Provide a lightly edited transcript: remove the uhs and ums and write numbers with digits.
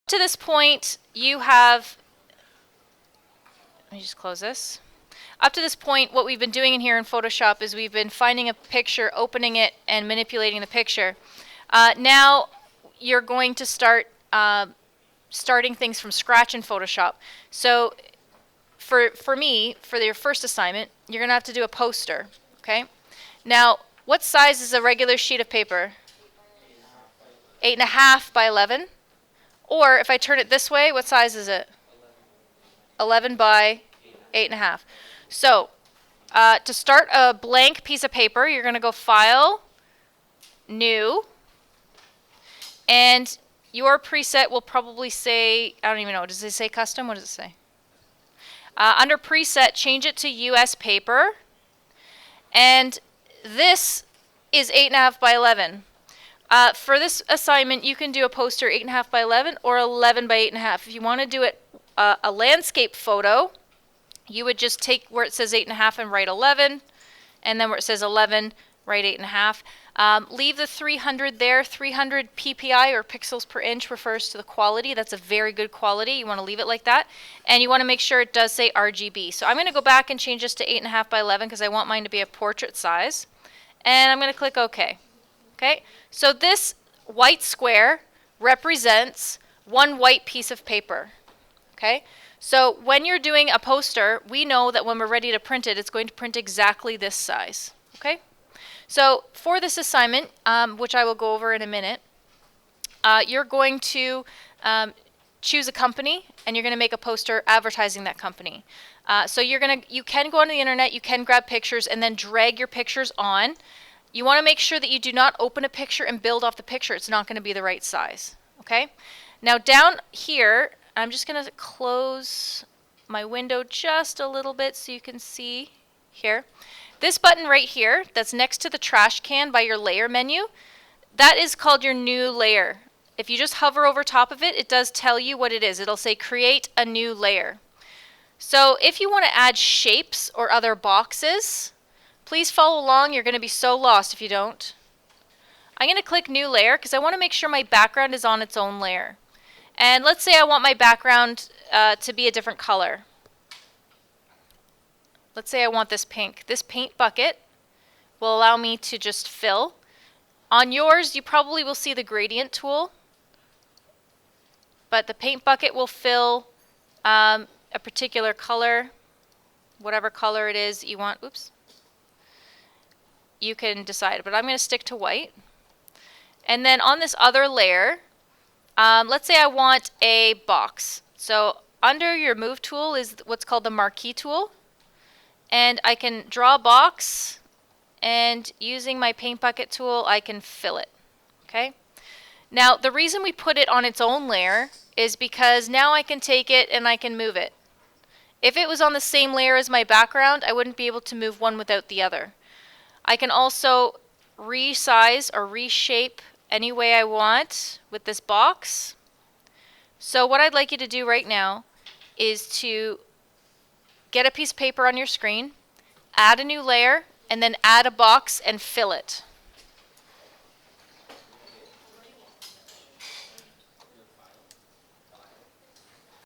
To this point, you have, let me just close this. Up to this point, what we've been doing in here in Photoshop is we've been finding a picture, opening it, and manipulating the picture. Now you're going to start starting things from scratch in Photoshop. So for me, for your first assignment, you're going to have to do a poster, okay? Now, what size is a regular sheet of paper? 8.5 by 11. Or if I turn it this way, what size is it? 11 by 8.5. So to start a blank piece of paper, you're going to go File, New, and your preset will probably say, I don't even know, does it say custom? What does it say? Under preset, change it to US paper, and this is 8.5 by 11. For this assignment, you can do a poster 8.5 by 11 or 11 by 8.5. If you want to do it a landscape photo, you would just take where it says 8.5 and write 11, and then where it says 11, write 8.5. Leave the 300 there. 300 ppi, or pixels per inch, refers to the quality. That's a very good quality. You want to leave it like that. And you want to make sure it does say RGB. So I'm going to go back and change this to 8.5 by 11 because I want mine to be a portrait size. And I'm going to click OK. Okay, so this white square represents one white piece of paper. Okay, so when you're doing a poster, we know that when we're ready to print it, it's going to print exactly this size. Okay, so for this assignment, which I will go over in a minute, you're going to choose a company, and you're going to make a poster advertising that company. So you can go on the internet, you can grab pictures, and then drag your pictures on. You want to make sure that you do not open a picture and build off the picture. It's not going to be the right size. Okay? Now down here, I'm just going to close my window just a little bit so you can see here. This button right here that's next to the trash can by your layer menu, that is called your new layer. If you just hover over top of it, it does tell you what it is. It'll say create a new layer. So if you want to add shapes or other boxes, please follow along. You're going to be so lost if you don't. I'm going to click New Layer because I want to make sure my background is on its own layer. And let's say I want my background to be a different color. Let's say I want this pink. This paint bucket will allow me to just fill. On yours, you probably will see the gradient tool, but the paint bucket will fill a particular color, whatever color it is you want. Oops. You can decide, but I'm going to stick to white. And then on this other layer, let's say I want a box. So under your move tool is what's called the marquee tool, and I can draw a box, and using my paint bucket tool I can fill it. Okay, now the reason we put it on its own layer is because now I can take it and I can move it. If it was on the same layer as my background, I wouldn't be able to move one without the other. I can also resize or reshape any way I want with this box. So what I'd like you to do right now is to get a piece of paper on your screen, add a new layer, and then add a box and fill it.